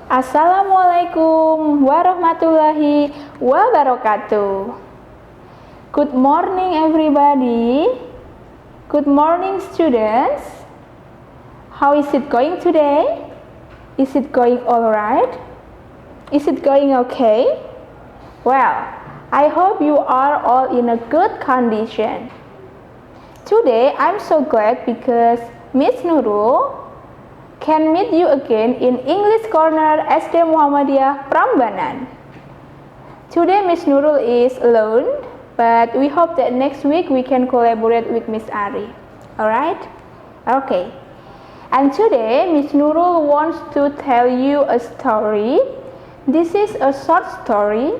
Assalamualaikum warahmatullahi wabarakatuh. Good morning everybody. Good morning students. How is it going today? Is it going alright? Is it going okay? Well, I hope you are all in a good condition. Today I'm so glad because Miss Nurul can meet you again in English Corner SD Muhammadiyah Prambanan. Today Miss Nurul is alone, but we hope that next week we can collaborate with Miss Ari. Alright? Okay. And today Miss Nurul wants to tell you a story. This is a short story.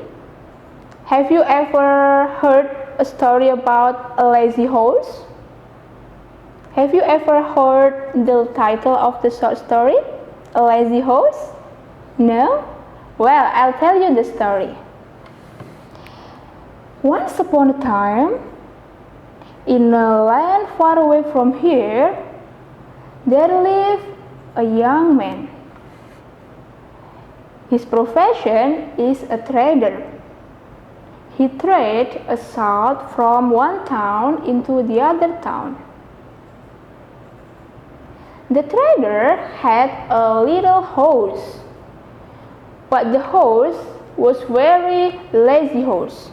Have you ever heard a story about a lazy horse? Have you ever heard the title of the short story? A lazy horse? No? Well, I'll tell you the story. Once upon a time, in a land far away from here, there lived a young man. His profession is a trader. He trades salt from one town into the other town. The trader had a little horse, but the horse was very lazy horse.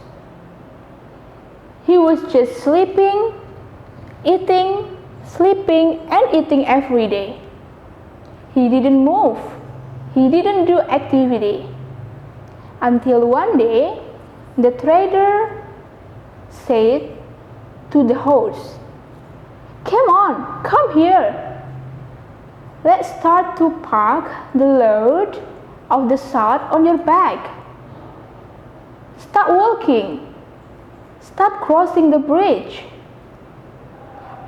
He was just sleeping, eating, sleeping and eating every day. He didn't move. He didn't do activity. Until one day, the trader said to the horse, "Come on, come here. Let's start to pack the load of the salt on your back. Start walking. Start crossing the bridge."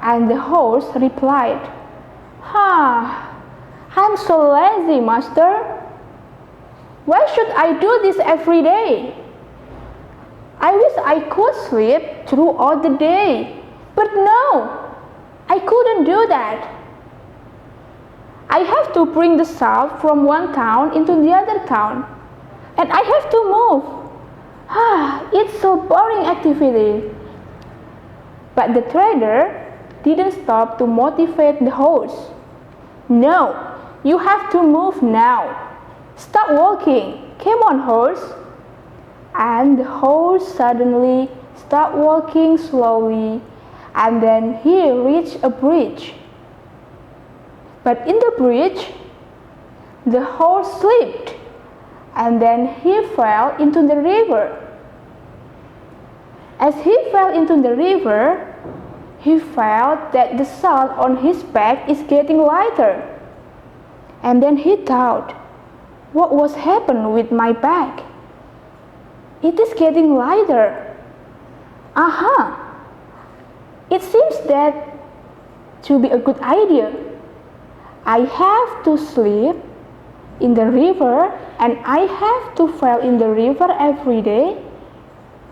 And the horse replied, I'm so lazy, master. Why should I do this every day? I wish I could sleep throughout the day, but no, I couldn't do that. I have to bring the salt from one town into the other town, and I have to move. It's so boring activity. But the trader didn't stop to motivate the horse. No, you have to move now. Stop walking. Come on, horse. And the horse suddenly stopped walking slowly, and then he reached a bridge. But in the bridge, the horse slipped, and then he fell into the river. As he fell into the river, he felt that the salt on his back is getting lighter. And then he thought, what was happened with my back? It is getting lighter. It seems that to be a good idea. I have to sleep in the river and I have to fall in the river every day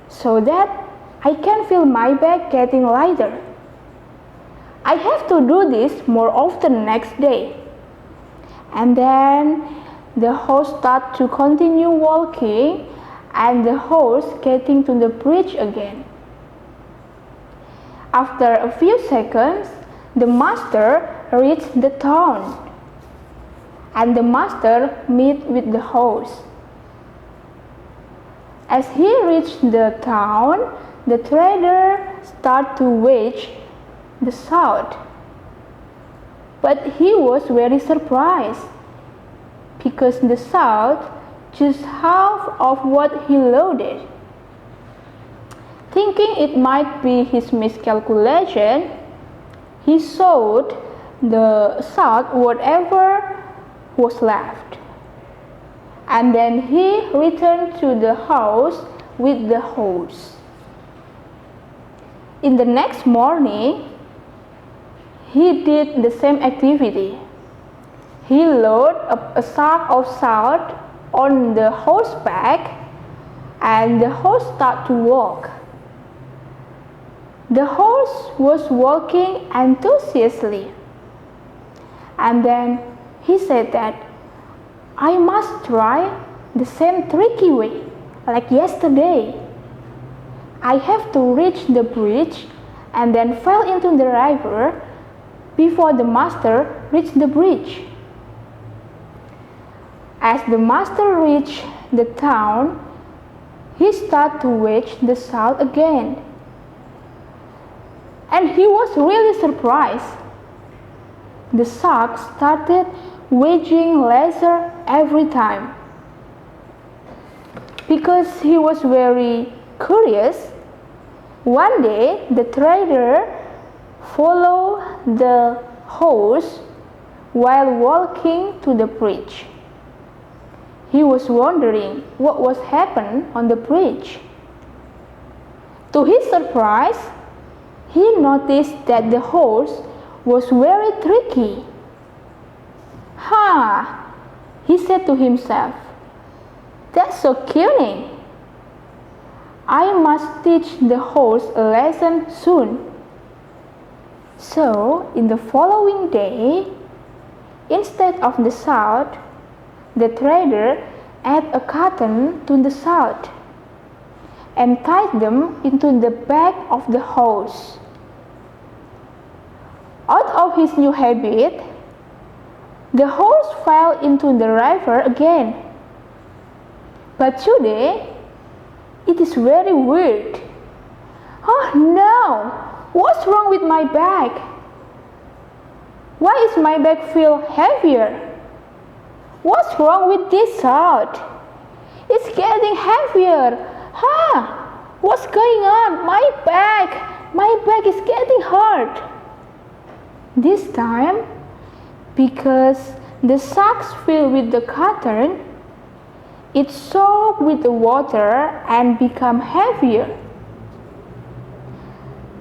so that I can feel my back getting lighter. I have to do this more often next day. And then the horse started to continue walking and the horse getting to the bridge again. After a few seconds, the master reached the town, and the master met with the horse. As he reached the town, the trader started to weigh the salt. But he was very surprised because the salt just half of what he loaded. Thinking it might be his miscalculation, he sold the salt whatever was left. And then he returned to the house with the horse. In the next morning, he did the same activity. He loaded a sack of salt on the horse's back and the horse started to walk. The horse was walking enthusiastically. And then he said that, I must try the same tricky way like yesterday. I have to reach the bridge and then fell into the river before the master reached the bridge. As the master reached the town, he started to wage the salt again. And he was really surprised. The shark started waging lesser every time. Because he was very curious, one day the trader followed the horse while walking to the bridge. He was wondering what was happening on the bridge. To his surprise, he noticed that the horse was very tricky. "Ha!" he said to himself. "That's so cunning. I must teach the horse a lesson soon." So, in the following day, instead of the salt, the trader added a cotton to the salt and tied them into the back of the horse. Out of his new habit, the horse fell into the river again. But today, it is very weird. "Oh no! What's wrong with my back? Why is my back feel heavier? What's wrong with this salt? It's getting heavier. What's going on? My back is getting hurt." This time, because the sacks filled with the cotton, it soaked with the water and became heavier.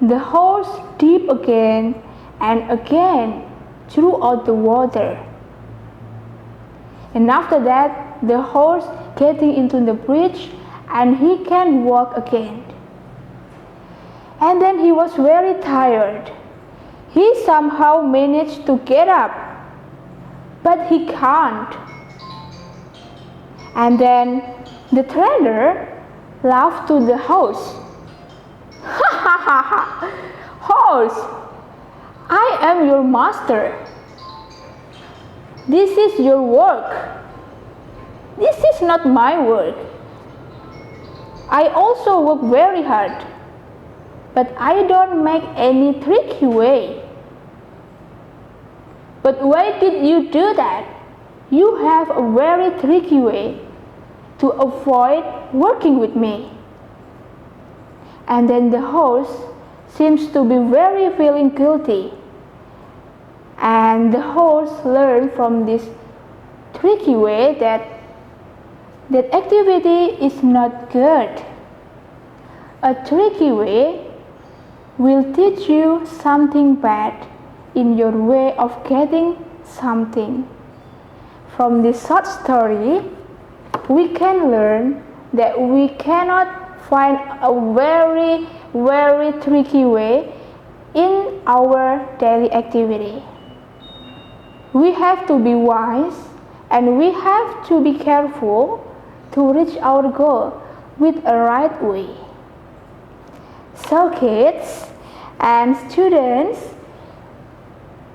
The horse dipped again and again throughout the water. And after that, the horse getting into the bridge and he can walk again. And then he was very tired. He somehow managed to get up, but he can't. And then the trader laughed to the horse. "Ha ha ha ha! Horse, I am your master. This is your work. This is not my work. I also work very hard, but I don't make any tricky way. But why did you do that? You have a very tricky way to avoid working with me." And then the horse seems to be very feeling guilty. And the horse learned from this tricky way that activity is not good. A tricky way will teach you something bad in your way of getting something. From this short story, we can learn that we cannot find a very, very tricky way in our daily activity. We have to be wise and we have to be careful to reach our goal with a right way. So kids and students,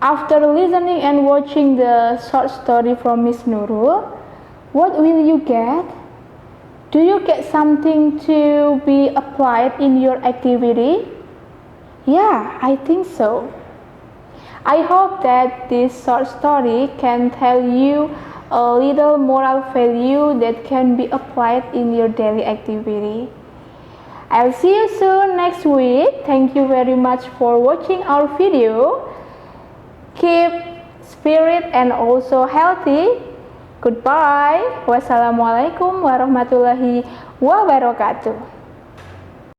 after listening and watching the short story from Miss Nurul, what will you get? Do you get something to be applied in your activity? Yeah, I think so. I hope that this short story can tell you a little moral value that can be applied in your daily activity. I'll see you soon next week. Thank you very much for watching our video. Keep spirit and also healthy. Goodbye. Wassalamualaikum warahmatullahi wabarakatuh.